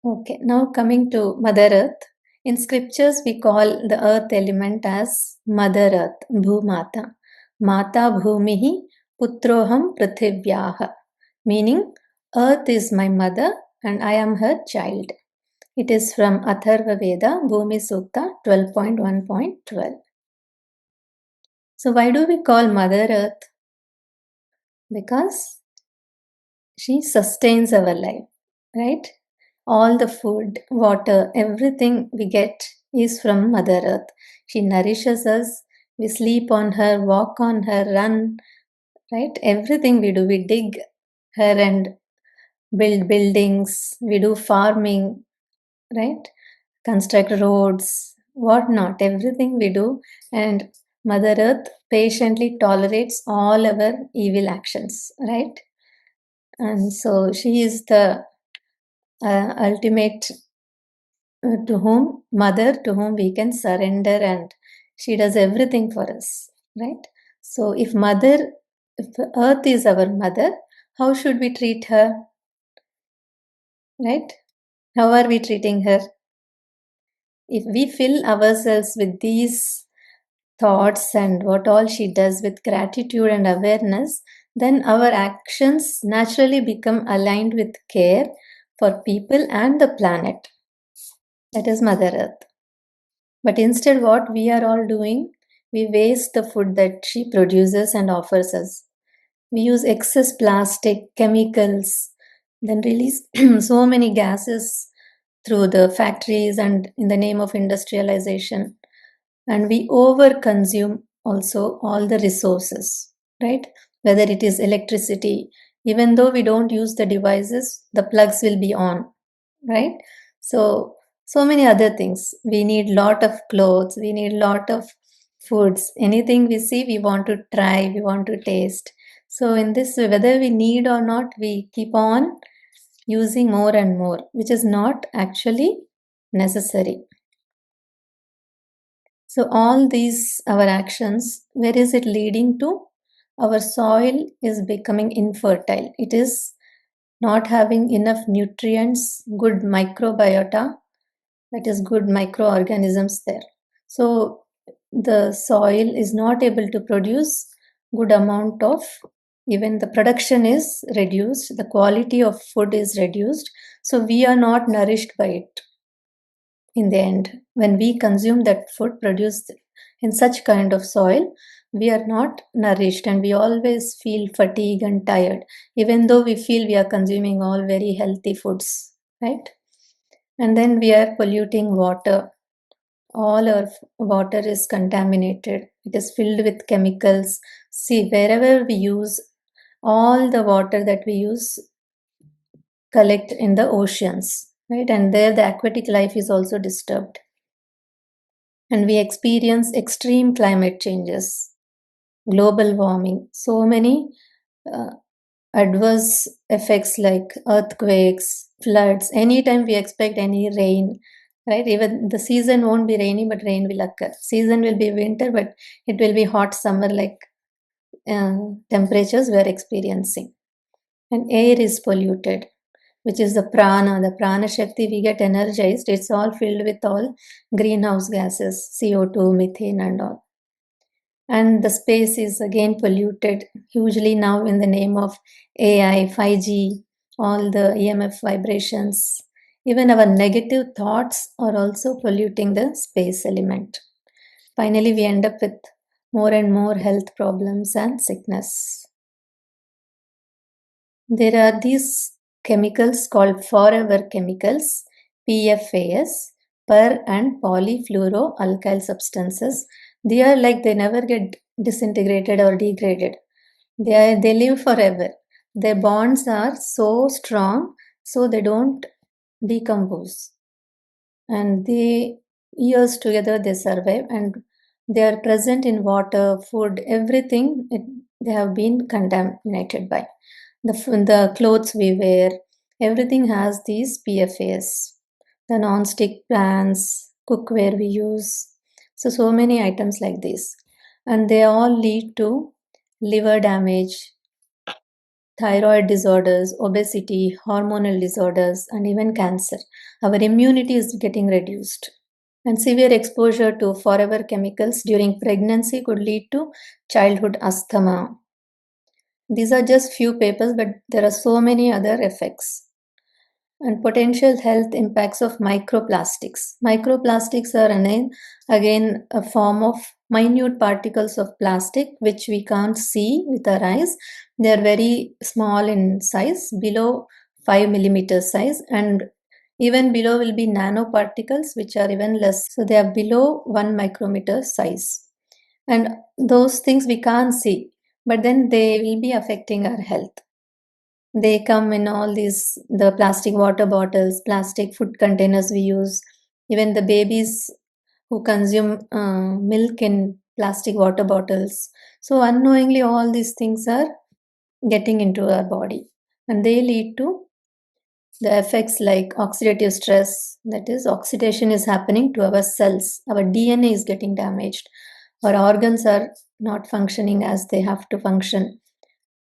Okay, now coming to Mother Earth. In scriptures, we call the earth element as Mother Earth, Bhumata. Mata Bhumihi Putroham Prithivyaha, meaning earth is my mother and I am her child. It is from Atharva Veda, Bhumi Sukta 12.1.12. So, why do we call Mother Earth? Because she sustains our life, right? All the food, water, everything we get is from Mother Earth. She nourishes us. We sleep on her, walk on her, run, right? Everything we do, we dig her and build buildings. We do farming, right? Construct roads, whatnot. Everything we do, and Mother Earth patiently tolerates all our evil actions, right? And so she is the ultimate to whom mother to whom we can surrender, and she does everything for us, right? So if earth is our mother, how should we treat her, right? How are we treating her? If we fill ourselves with these thoughts and what all she does with gratitude and awareness, then our actions naturally become aligned with care for people and the planet. That is Mother Earth. But instead, what we are all doing, we waste the food that she produces and offers us. We use excess plastic, chemicals, then release so many gases through the factories and in the name of industrialization. And we overconsume also all the resources, right? Whether it is electricity, even though we don't use the devices, the plugs will be on, right? So many other things. We need lot of clothes, we need lot of foods. Anything we see, we want to try, we want to taste. So in this way, whether we need or not, we keep on using more and more, which is not actually necessary. So all these our actions, where is it leading to? Our soil is becoming infertile. It is not having enough nutrients, good microbiota, that is good microorganisms there. So the soil is not able to produce good amount of, even the production is reduced, the quality of food is reduced. So we are not nourished by it in the end. When we consume that food produced in such kind of soil, we are not nourished and we always feel fatigue and tired, even though we feel we are consuming all very healthy foods, right? And then we are polluting water. All our water is contaminated. It is filled with chemicals. See, wherever we use, all the water that we use collect in the oceans, right? And there the aquatic life is also disturbed. And we experience extreme climate changes, global warming, so many uh, adverse effects like earthquakes, floods. Anytime we expect any rain, right? Even the season won't be rainy, but rain will occur. Season will be winter, but it will be hot summer like temperatures we are experiencing. And air is polluted, which is the prana Shakti. We get energized. It's all filled with all greenhouse gases, CO2, methane, and all. And the space is again polluted hugely now in the name of AI, 5G, all the EMF vibrations. Even our negative thoughts are also polluting the space element. Finally, we end up with more and more health problems and sickness. There are these chemicals called forever chemicals, PFAS, per and polyfluoroalkyl substances. They are like they never get disintegrated or degraded. They live forever. Their bonds are so strong, so they don't decompose. And they years together they survive, and they are present in water, food, everything they have been contaminated by. The clothes we wear, everything has these PFAS. The non-stick pans, cookware we use. So many items like this. And they all lead to liver damage, thyroid disorders, obesity, hormonal disorders, and even cancer. Our immunity is getting reduced. And severe exposure to forever chemicals during pregnancy could lead to childhood asthma. These are just few papers, but there are so many other effects. And potential health impacts of microplastics. Microplastics are again a form of minute particles of plastic which we can't see with our eyes. They are very small in size, below 5 millimeter size, and even below will be nanoparticles which are even less. So they are below 1 micrometer size. And those things we can't see, but then they will be affecting our health. They come in all these, the plastic water bottles, plastic food containers we use, even the babies who consume milk in plastic water bottles. So unknowingly, all these things are getting into our body, and they lead to the effects like oxidative stress. That is, oxidation is happening to our cells. Our DNA is getting damaged. Our organs are not functioning as they have to function.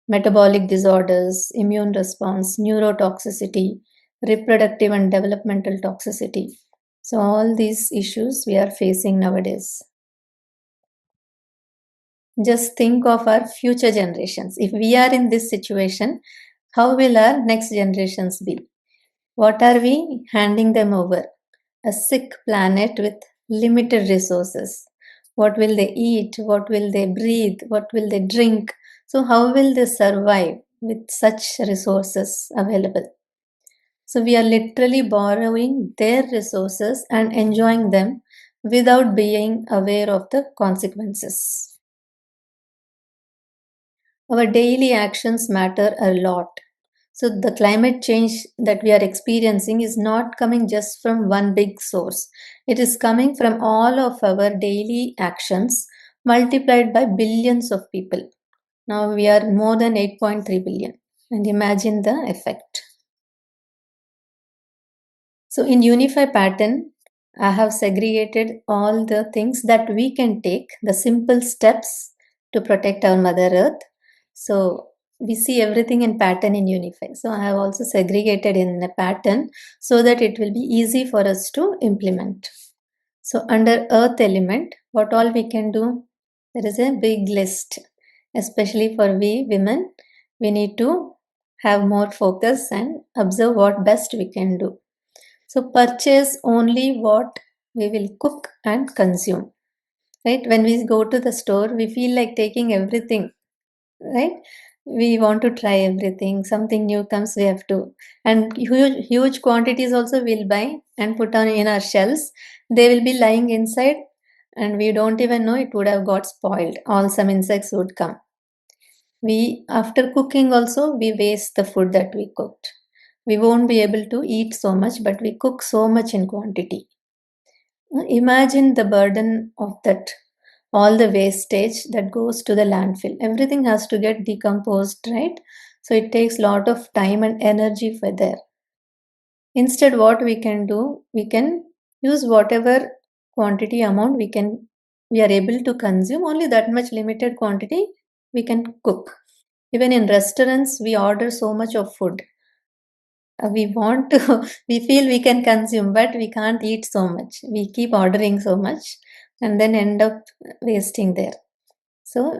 Metabolic disorders, immune response, neurotoxicity, reproductive and developmental toxicity. So, all these issues we are facing nowadays. Just think of our future generations. If we are in this situation, how will our next generations be? What are we handing them over? A sick planet with limited resources. What will they eat? What will they breathe? What will they drink? So, how will they survive with such resources available? So, we are literally borrowing their resources and enjoying them without being aware of the consequences. Our daily actions matter a lot. So, the climate change that we are experiencing is not coming just from one big source. It is coming from all of our daily actions multiplied by billions of people. Now we are more than 8.3 billion. And imagine the effect. So, in Uni5 pattern, I have segregated all the things that we can take, the simple steps to protect our Mother Earth. So, we see everything in pattern in Uni5. So, I have also segregated in a pattern so that it will be easy for us to implement. So, under Earth element, what all we can do? There is a big list, especially for we women. We need to have more focus and observe what best we can do. So purchase only what we will cook and consume. Right? When we go to the store, we feel like taking everything. Right? We want to try everything. Something new comes, we have to. And huge quantities also we'll buy and put on in our shelves. They will be lying inside, and we don't even know it would have got spoiled. All some insects would come. We after cooking also we waste the food that we cooked. We won't be able to eat so much, but we cook so much in quantity. Imagine the burden of that, all the wastage that goes to the landfill. Everything has to get decomposed, right? So it takes a lot of time and energy for there. Instead, what we can do, we can use whatever quantity amount we are able to consume, only that much limited quantity we can cook. Even in restaurants, we order so much of food. We want to, we feel we can consume, but we can't eat so much. We keep ordering so much and then end up wasting there. So,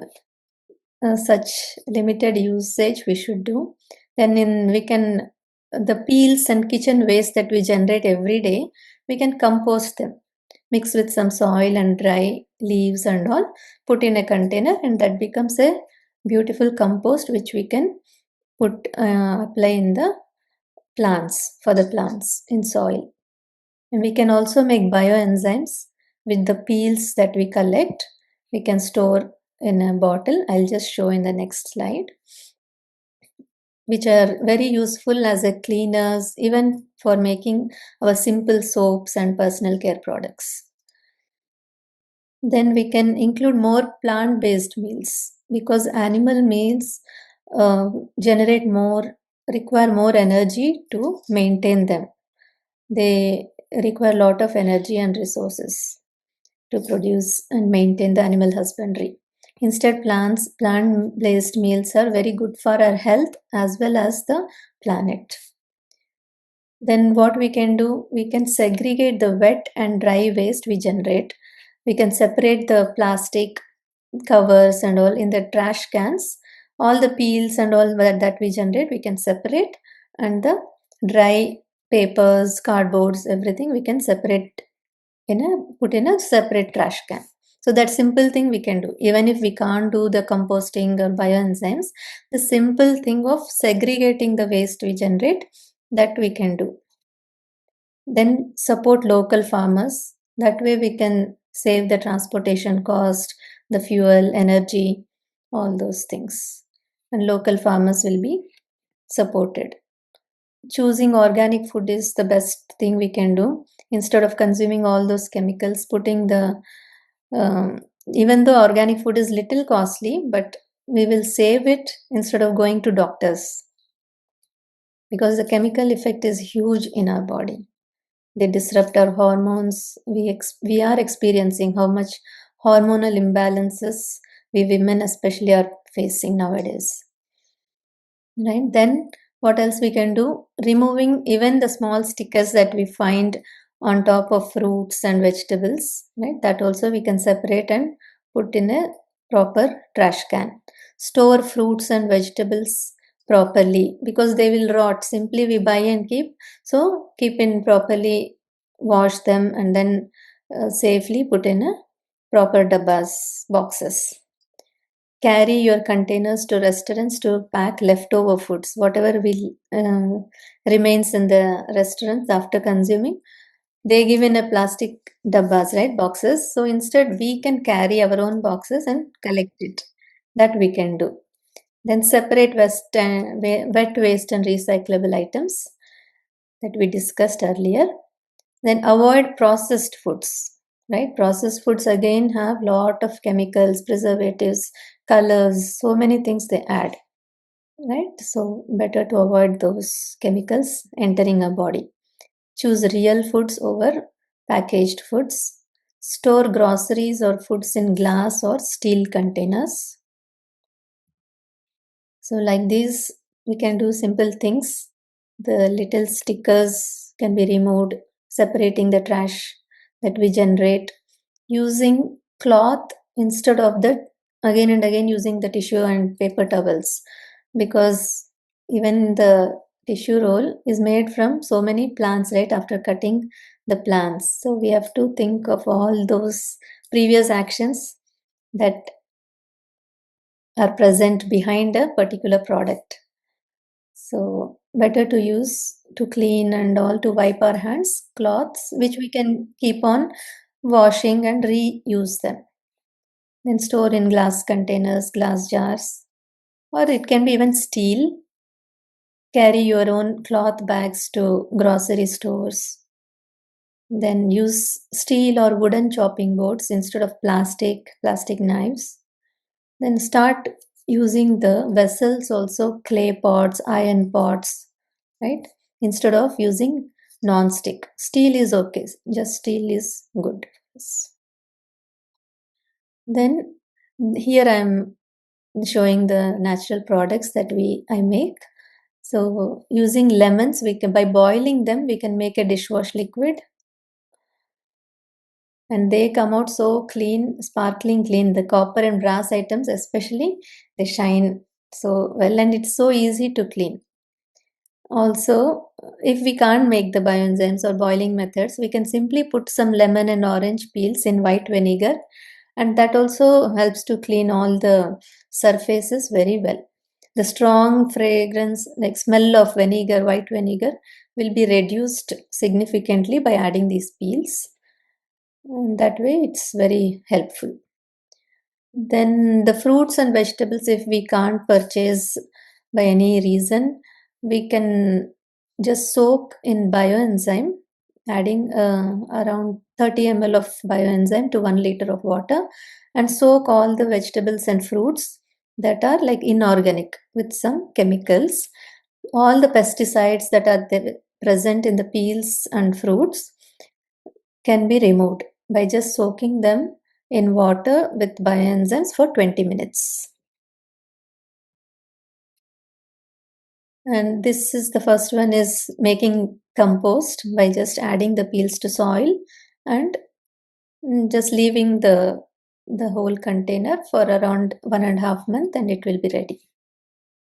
such limited usage we should do. Then we can, the peels and kitchen waste that we generate every day, we can compost them. Mix with some soil and dry leaves and all, put in a container, and that becomes a beautiful compost which we can apply in the plants, for the plants in soil. And we can also make bioenzymes with the peels that we collect. We can store in a bottle. I'll just show in the next slide, which are very useful as a cleaners, even for making our simple soaps and personal care products. Then we can include more plant-based meals, because animal meals uh, generate more, require more energy to maintain them. They require a lot of energy and resources to produce and maintain the animal husbandry. Instead, plant-based meals are very good for our health as well as the planet. Then what we can do, we can segregate the wet and dry waste we generate. We can separate the plastic covers and all in the trash cans. All the peels and all that we generate, we can separate, and the dry papers, cardboards, everything we can separate put in a separate trash can. So that simple thing we can do. Even if we can't do the composting or bioenzymes, the simple thing of segregating the waste we generate, that we can do. Then support local farmers. That way we can save the transportation cost, the fuel, energy, all those things. And local farmers will be supported. Choosing organic food is the best thing we can do. Instead of consuming all those chemicals, putting the even though organic food is little costly, but we will save it instead of going to doctors, because the chemical effect is huge in our body. They disrupt our hormones. We are experiencing how much hormonal imbalances we women especially are facing nowadays. Right? Then what else we can do? Removing even the small stickers that we find on top of fruits and vegetables, right? That also we can separate and put in a proper trash can. Store fruits and vegetables properly, because they will rot. Simply we buy and keep. So keep in properly, wash them, and then safely put in a proper dabbas, boxes. Carry your containers to restaurants to pack leftover foods, whatever will remains in the restaurants after consuming. They give in a plastic dabbas, right? Boxes. So instead, we can carry our own boxes and collect it. That we can do. Then separate wet waste and recyclable items that we discussed earlier. Then avoid processed foods, right? Processed foods again have lot of chemicals, preservatives, colors, so many things they add, right? So better to avoid those chemicals entering our body. Choose real foods over packaged foods. Store groceries or foods in glass or steel containers. So like this, we can do simple things. The little stickers can be removed, separating the trash that we generate, using cloth instead of the again and again using the tissue and paper towels, because even the tissue roll is made from so many plants, right? After cutting the plants. So we have to think of all those previous actions that are present behind a particular product. So better to use to clean and all, to wipe our hands, cloths which we can keep on washing and reuse them. Then store in glass containers, glass jars, or it can be even steel. Carry your own cloth bags to grocery stores. Then use steel or wooden chopping boards instead of plastic knives. Then start using the vessels also, clay pots, iron pots, right? Instead of using non-stick. Steel is okay, just steel is good. Then here I am showing the natural products that I make. So using lemons, we can, by boiling them, we can make a dishwash liquid, and they come out so clean, sparkling clean. The copper and brass items especially, they shine so well, and it's so easy to clean. Also, if we can't make the bioenzymes or boiling methods, we can simply put some lemon and orange peels in white vinegar, and that also helps to clean all the surfaces very well. The strong fragrance, like smell of vinegar, white vinegar, will be reduced significantly by adding these peels. And that way, it's very helpful. Then the fruits and vegetables, if we can't purchase by any reason, we can just soak in bioenzyme, adding around 30 ml of bioenzyme to 1 liter of water, and soak all the vegetables and fruits that are like inorganic with some chemicals. All the pesticides that are there, present in the peels and fruits, can be removed by just soaking them in water with bioenzymes for 20 minutes. And this is the first one is making compost by just adding the peels to soil and just leaving the whole container for around 1.5 months and it will be ready.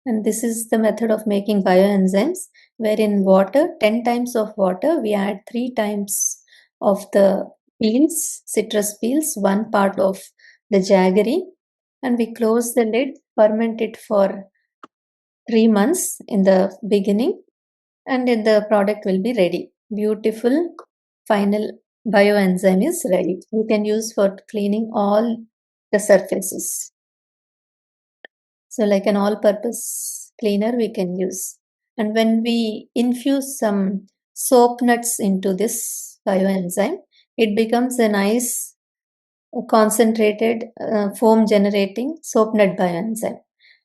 And this is the method of making bioenzymes, where in water, 10 times of water, we add 3 times of the peels, citrus peels, 1 part of the jaggery, and we close the lid, ferment it for 3 months in the beginning, and then the product will be ready. Beautiful final bioenzyme is ready. We can use for cleaning all the surfaces. So like an all-purpose cleaner we can use. And when we infuse some soap nuts into this bioenzyme, it becomes a nice concentrated foam generating soap nut bioenzyme.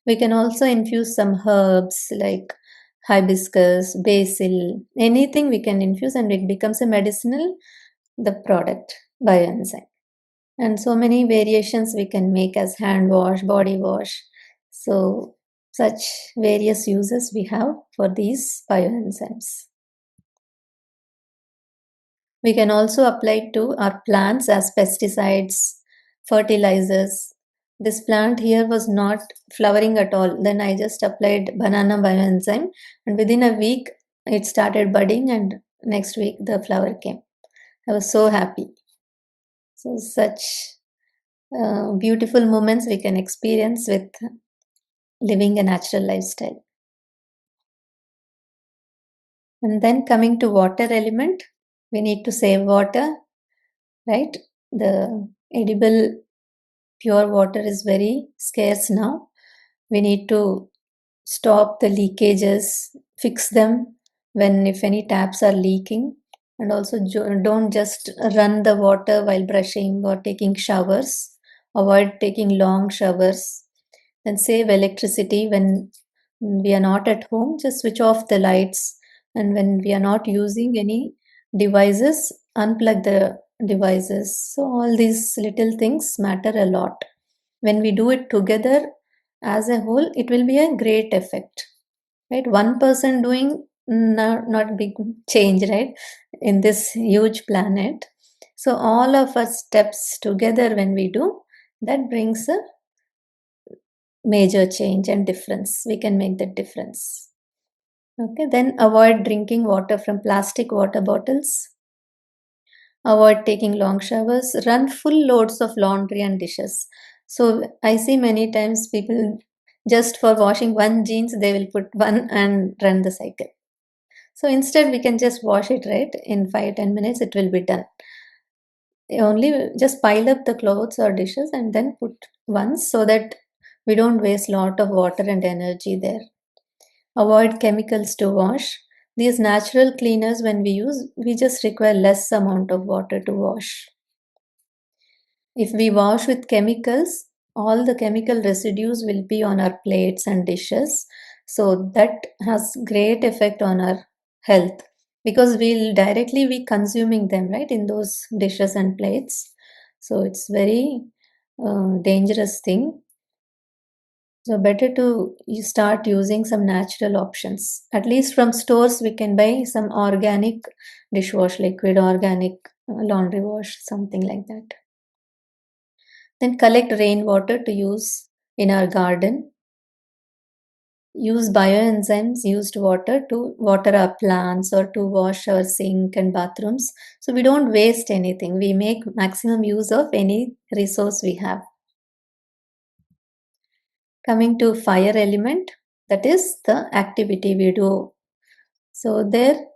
We can also infuse some herbs like hibiscus, basil, anything we can infuse and it becomes a medicinal the product bioenzyme. And so many variations we can make as hand wash, body wash. So such various uses we have for these bioenzymes. We can also apply to our plants as pesticides, fertilizers. This plant here was not flowering at all. Then I just applied banana bioenzyme and within a week it started budding and next week the flower came. I was so happy. So such beautiful moments we can experience with living a natural lifestyle. And then coming to water element, we need to save water, right? The edible pure water is very scarce now. We need to stop the leakages, fix them when if any taps are leaking, and also don't just run the water while brushing or taking showers. Avoid taking long showers. Then save electricity when we are not at home. Just switch off the lights, and when we are not using any devices, unplug the devices. So all these little things matter a lot. When we do it together as a whole, it will be a great effect, right? One person doing not big change, right, in this huge planet. So all of us steps together when we do, that brings a major change and difference. We can make that difference. Okay, then avoid drinking water from plastic water bottles. Avoid taking long showers. Run full loads of laundry and dishes. So I see many times people just for washing one jeans, they will put one and run the cycle. So instead, we can just wash it, right? In 5-10 minutes, it will be done. Only just pile up the clothes or dishes and then put once so that we don't waste lot of water and energy there. Avoid chemicals to wash. These natural cleaners, when we use, we just require less amount of water to wash. If we wash with chemicals, all the chemical residues will be on our plates and dishes. So that has great effect on our health because we'll directly be consuming them, right, in those dishes and plates. So it's very dangerous thing. So better to you start using some natural options. At least from stores, we can buy some organic dishwash liquid, organic laundry wash, something like that. Then collect rainwater to use in our garden. Use bioenzymes used water to water our plants or to wash our sink and bathrooms. So we don't waste anything. We make maximum use of any resource we have. Coming to fire element, that is the activity we do. So there,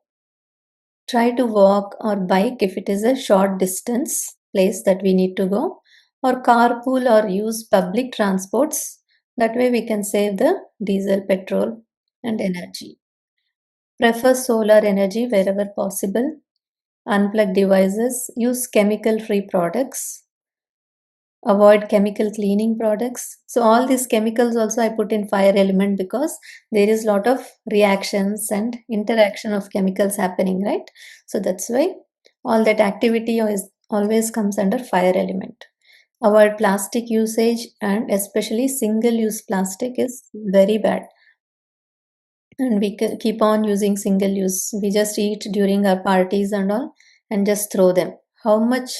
try to walk or bike if it is a short distance place that we need to go, or carpool or use public transports. That way we can save the diesel, petrol, and energy. Prefer solar energy wherever possible. Unplug devices. Use chemical free products. Avoid chemical cleaning products. So all these chemicals also I put in fire element because there is lot of reactions and interaction of chemicals happening, right? So that's why all that activity is always comes under fire element. Avoid plastic usage, and especially single use plastic is very bad. And we keep on using single use. We just eat during our parties and all and just throw them. How much,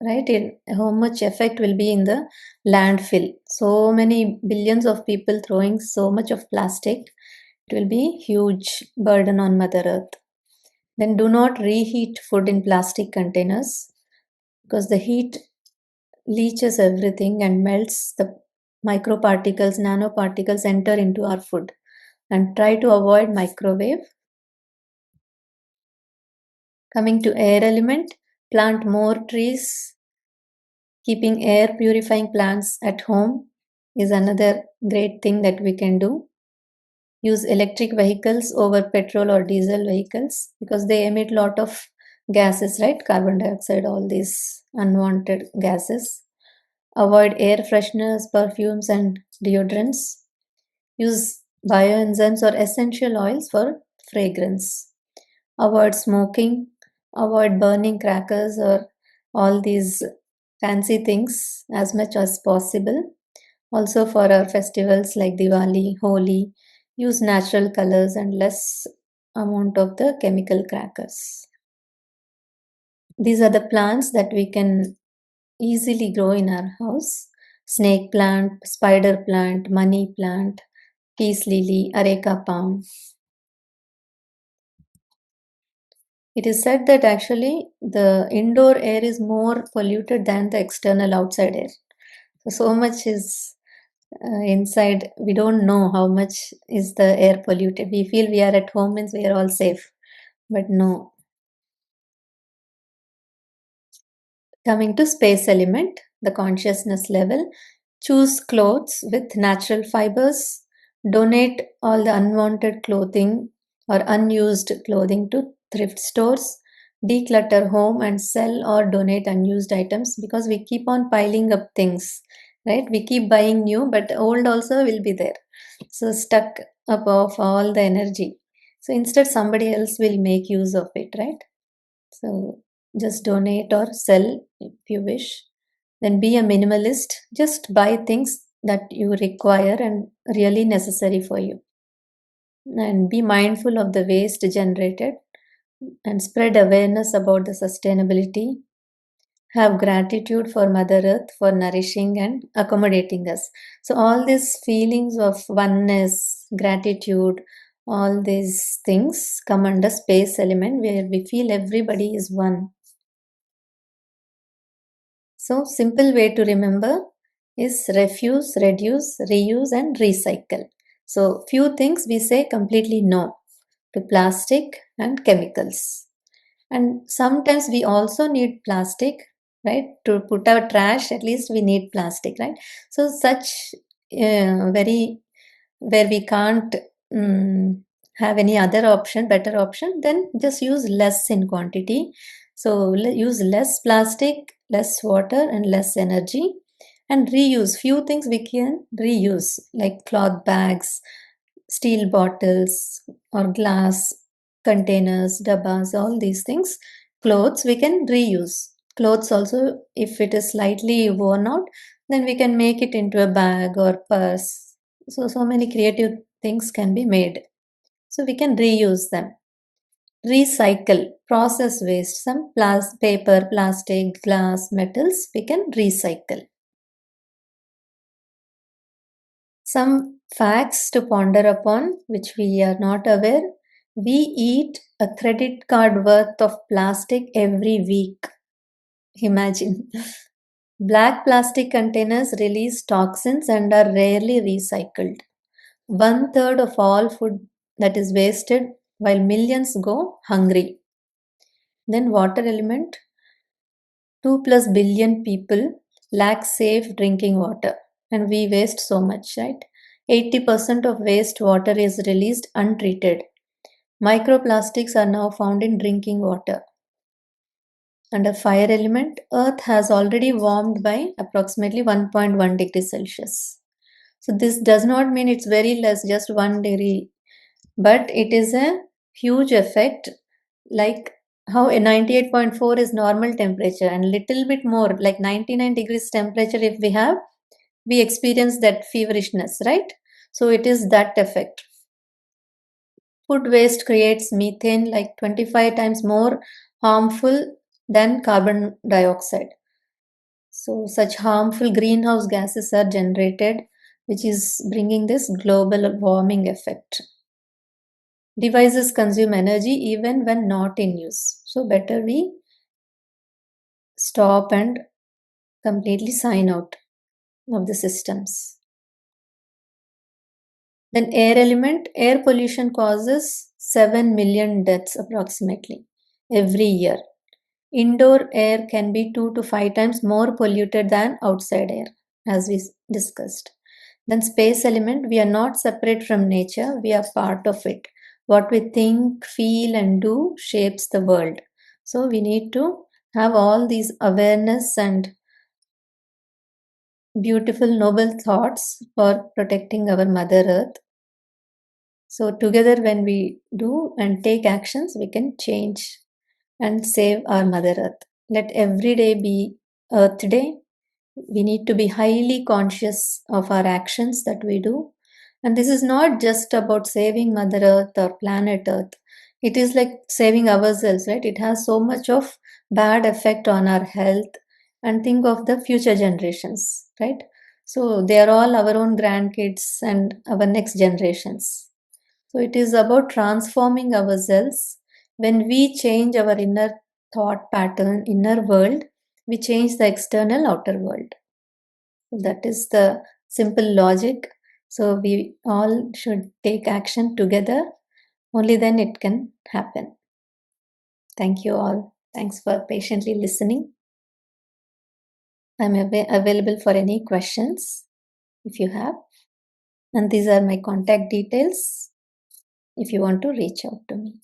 right? How much effect will be in the landfill? So many billions of people throwing so much of plastic. It will be huge burden on Mother Earth. Then do not reheat food in plastic containers because the heat leaches everything and melts the microparticles, nanoparticles enter into our food. And try to avoid microwave. Coming to air element, plant more trees. Keeping air purifying plants at home is another great thing that we can do. Use electric vehicles over petrol or diesel vehicles because they emit lot of gases, right? Carbon dioxide, all these unwanted gases. Avoid air fresheners, perfumes, and deodorants. Use bioenzymes or essential oils for fragrance. Avoid smoking, avoid burning crackers or all these fancy things as much as possible. Also, for our festivals like Diwali, Holi, use natural colors and less amount of the chemical crackers. These are the plants that we can easily grow in our house: snake plant, spider plant, money plant, peace lily, areca palm. It is said that actually the indoor air is more polluted than the external outside air. So much is inside. We don't know how much is the air polluted. We feel we are at home means we are all safe, but no. Coming to space element, the consciousness level, choose clothes with natural fibers, donate all the unwanted clothing or unused clothing to thrift stores, declutter home and sell or donate unused items because we keep on piling up things, right? We keep buying new, but old also will be there. So, stuck up of all the energy. So, instead, somebody else will make use of it, right? So just donate or sell if you wish. Then be a minimalist. Just buy things that you require and really necessary for you. And be mindful of the waste generated and spread awareness about the sustainability. Have gratitude for Mother Earth for nourishing and accommodating us. So, all these feelings of oneness, gratitude, all these things come under space element where we feel everybody is one. So, simple way to remember is refuse, reduce, reuse, and recycle. So, few things we say completely no to plastic and chemicals. And sometimes we also need plastic, right? To put our trash, at least we need plastic, right? So, such very where we can't mm, have any other option, better option, then just use less in quantity. So use less plastic, less water, and less energy, and reuse. Few things we can reuse, like cloth bags, steel bottles, or glass containers, dabbas, all these things. Clothes we can reuse. Clothes also, if it is slightly worn out, then we can make it into a bag or purse. So many creative things can be made. So we can reuse them. Recycle, process waste, some paper, plastic, glass, metals, we can recycle. Some facts to ponder upon, which we are not aware. We eat a credit card worth of plastic every week. Imagine. Black plastic containers release toxins and are rarely recycled. One third of all food that is wasted while millions go hungry. Then, water element, 2 plus billion people lack safe drinking water, and we waste so much, right? 80% of waste water is released untreated. Microplastics are now found in drinking water. Under fire element, Earth has already warmed by approximately 1.1 degrees Celsius. So this does not mean it's very less, just 1 degree, but it is a huge effect. Like how a 98.4 is normal temperature and little bit more like 99 degrees temperature if we have, we experience that feverishness, right? So it is that effect. Food waste creates methane like 25 times more harmful than carbon dioxide. So such harmful greenhouse gases are generated, which is bringing this global warming effect. Devices consume energy even when not in use. So better we stop and completely sign out of the systems. Then air element, air pollution causes 7 million deaths approximately every year. Indoor air can be 2 to 5 times more polluted than outside air, as we discussed. Then space element, we are not separate from nature, we are part of it. What we think, feel and do shapes the world. So we need to have all these awareness and beautiful noble thoughts for protecting our mother earth. So together when we do and take actions, we can change and save our mother earth. Let every day be earth day. We need to be highly conscious of our actions that we do. And this is not just about saving mother earth or planet earth. It is like saving ourselves, right? It has so much of bad effect on our health. And think of the future generations, right? So they are all our own grandkids and our next generations. So it is about transforming ourselves. When we change our inner thought pattern, inner world, we change the external outer world. So that is the simple logic. So we all should take action together. Only then it can happen. Thank you all. Thanks for patiently listening. I'm available for any questions if you have. And these are my contact details if you want to reach out to me.